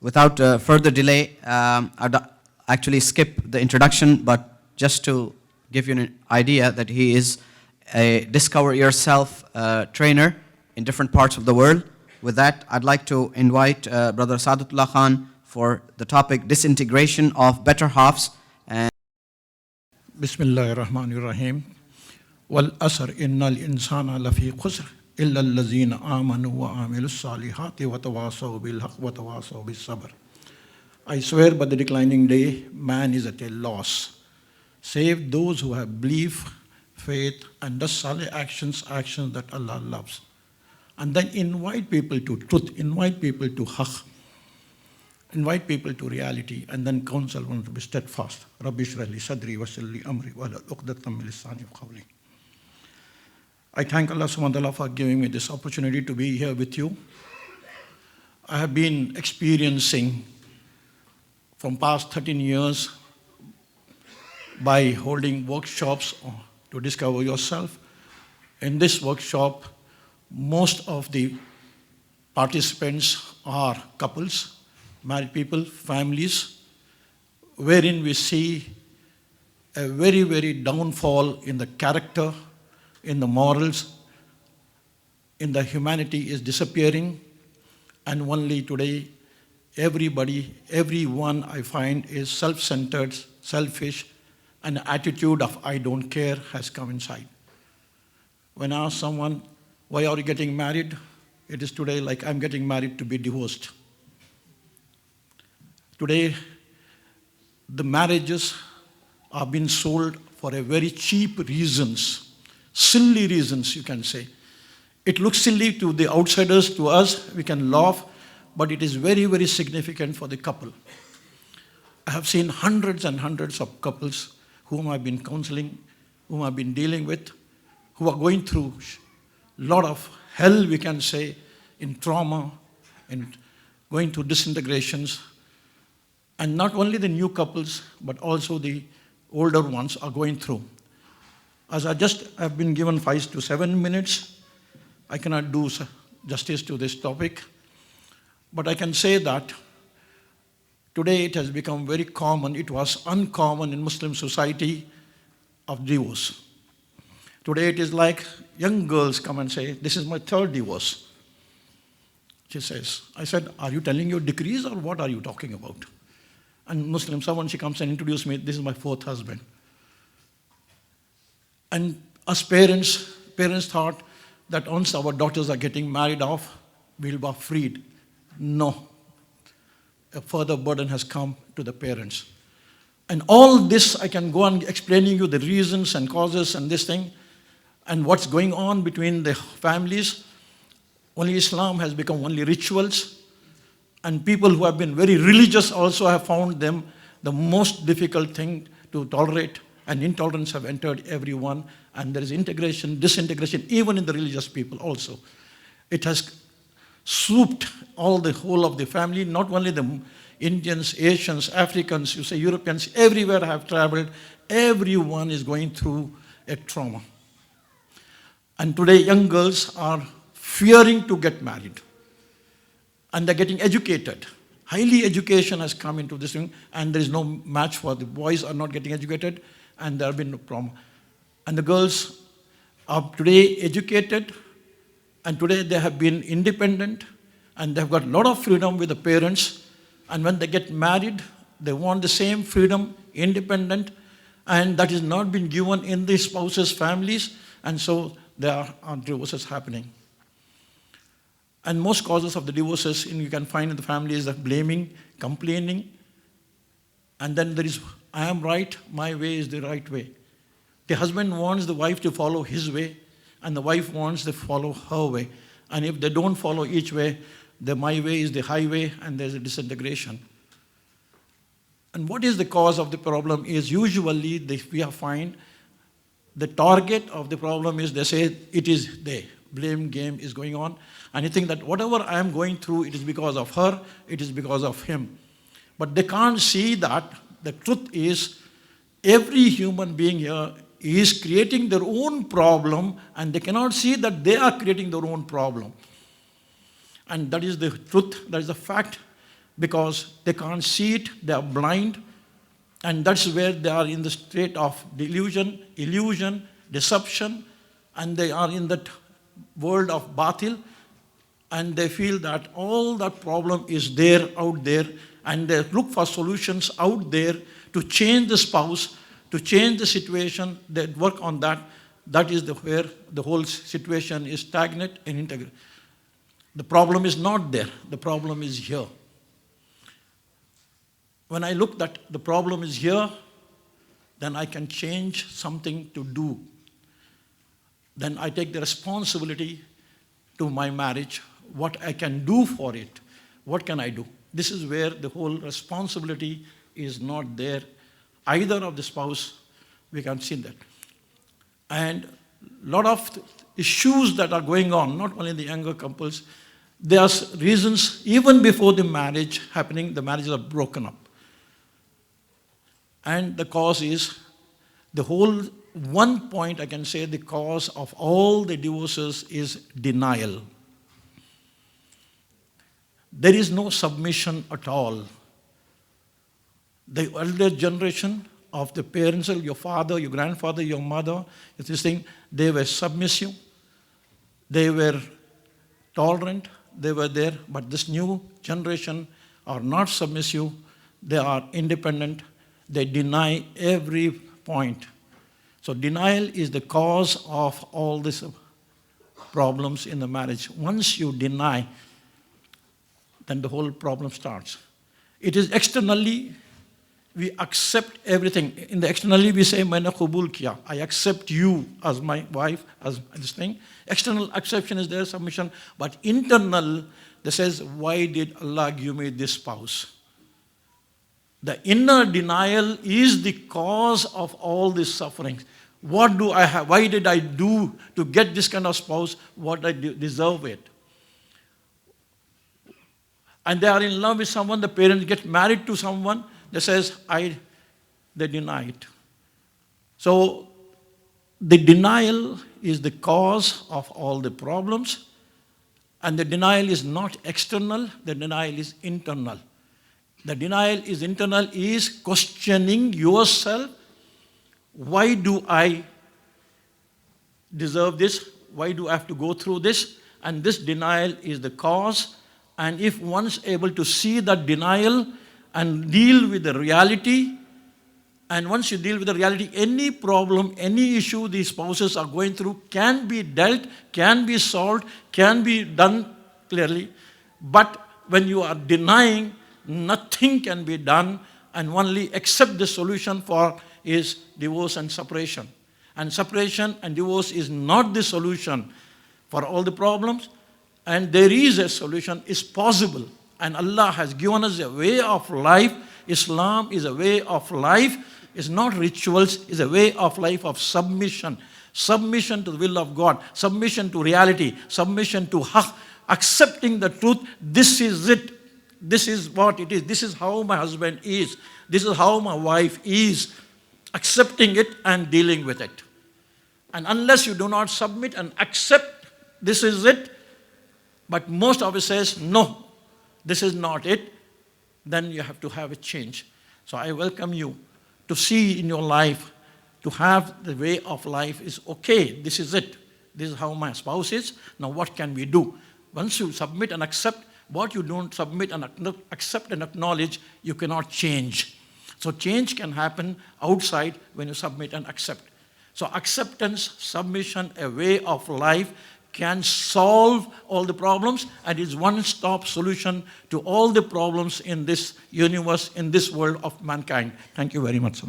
Without further delay, I'd actually skip the introduction, but just to give you an idea that he is a Discover Yourself trainer in different parts of the world. With that, I'd like to invite Brother Saadullah Khan for the topic Disintegration of Betterhalves. Bismillahirrahmanirrahim. Wal asr innal insana lafi khusr illa allazina amanu wa amilus salihati wa tawasaw bil haqq wa tawasaw bis sabr. I swear by the declining day, man is at a loss, save those who have belief, faith, and does salih actions that Allah loves. And then invite people to truth, invite people to haqq, invite people to reality, and then counsel one to be steadfast. Rabbi shrah li sadri wa yassir li amri wa hlul 'uqdatam min lisani yafqahu qawli. I thank Allah subhanahu wa ta'ala for giving me this opportunity to be here with you. I have been experiencing from past 13 years by holding workshops to discover yourself. In this workshop, most of the participants are couples, married people, families, wherein we see a very, very downfall in the character, in the morals, in the humanity is disappearing, and only today everyone I find is self-centered, selfish, and the attitude of I don't care has come inside. When I ask someone, why are you getting married? It is today like I'm getting married to be divorced. Today, the marriages are being sold for a very cheap reasons, silly reasons you can say. It looks silly to the outsiders, to us, we can laugh, but it is very, very significant for the couple. I have seen hundreds and hundreds of couples whom I've been counseling, whom I've been dealing with, who are going through a lot of hell, we can say, in trauma, and going through disintegrations. And not only the new couples, but also the older ones are going through. As I just have been given 5 to 7 minutes, I cannot do justice to this topic, but I can say that today it has become very common. It was uncommon in Muslim society of divorce. Today it is like young girls come and say, this is my 3rd divorce. She says, I said, are you telling your decrees or what are you talking about? And Muslim, someone, she comes and introduces me, this is my 4th husband. And as parents thought that once our daughters are getting married off, we'll be freed. No. A further burden has come to the parents. And all this, I can go on explaining you the reasons and causes and this thing, and what's going on between the families. Only Islam has become only rituals, and people who have been very religious also have found them the most difficult thing to tolerate, and intolerance have entered everyone, and there is integration, disintegration, even in the religious people also. It has swooped the whole of the family, not only the Indians, Asians, Africans, you say Europeans, everywhere I have traveled, everyone is going through a trauma. And today young girls are fearing to get married. And they're getting educated. Highly education has come into this thing, and there is no match for the boys are not getting educated, and there have been no problem. And the girls are today educated, and today they have been independent, and they've got a lot of freedom with the parents, and when they get married, they want the same freedom, independent, and that is not been given in the spouses' families, and so there are divorces happening. And most causes of the divorces you can find in the families are blaming, complaining, and then there is, I am right, my way is the right way. The husband wants the wife to follow his way, and the wife wants to follow her way. And if they don't follow each way, my way is the highway, and there's a disintegration. And what is the cause of the problem is usually we find the target of the problem is they say it is they. Blame game is going on. And you think that whatever I am going through, it is because of her, it is because of him. But they can't see that the truth is every human being here is creating their own problem, and they cannot see that they are creating their own problem. And that is the truth, that is the fact. because they can't see it, they are blind, and that's where they are in the state of delusion, illusion, deception, and they are in that world of batil, and they feel that all that problem is there, out there, and they look for solutions out there to change the spouse, to change the situation. They work on that. That is where the whole situation is stagnant and integrated. The problem is not there. The problem is here. When I look that the problem is here, then I can change something to do. Then I take the responsibility to my marriage, what I can do for it. What can I do? This is where the whole responsibility is not there. Either of the spouse, we can see that. And a lot of issues that are going on, not only in the younger couples, there are reasons even before the marriage happening, the marriages are broken up. And the cause is, the whole one point I can say the cause of all the divorces is denial. There is no submission at all. The elder generation of the parents, your father, your grandfather, your mother, this thing, they were submissive, they were tolerant, they were there, but this new generation are not submissive, they are independent, they deny every point. So denial is the cause of all these problems in the marriage. Once you deny, then the whole problem starts. It is externally, we accept everything. In the externally, we say, Maine qabul kiya. I accept you as my wife, as this thing. External acceptance is there, submission. But internal, they says, why did Allah give me this spouse? The inner denial is the cause of all these sufferings. What do I have? Why did I do to get this kind of spouse? What I deserve it? And they are in love with someone, the parents get married to someone, they says, they deny it. So the denial is the cause of all the problems, and the denial is not external, the denial is internal. The denial is internal, is questioning yourself. Why do I deserve this? Why do I have to go through this? And this denial is the cause. And if one's able to see that denial and deal with the reality, and once you deal with the reality, any problem, any issue these spouses are going through can be dealt, can be solved, can be done clearly. But when you are denying, nothing can be done, and only accept the solution for is divorce and separation. And separation and divorce is not the solution for all the problems, and there is a solution, is possible. And Allah has given us a way of life. Islam is a way of life. It's not rituals, it's a way of life of submission. Submission to the will of God, submission to reality, submission to haqq, accepting the truth. This is it. This is what it is. This is how my husband is. This is how my wife is. Accepting it and dealing with it. And unless you do not submit and accept, this is it, but most of us says, no, this is not it, then you have to have a change. So I welcome you to see in your life, to have the way of life is okay, this is it. This is how my spouse is. Now what can we do? Once you submit and accept, what you don't submit and accept and acknowledge, you cannot change. So change can happen outside when you submit and accept. So acceptance, submission, a way of life can solve all the problems and is one-stop solution to all the problems in this universe, in this world of mankind. Thank you very much.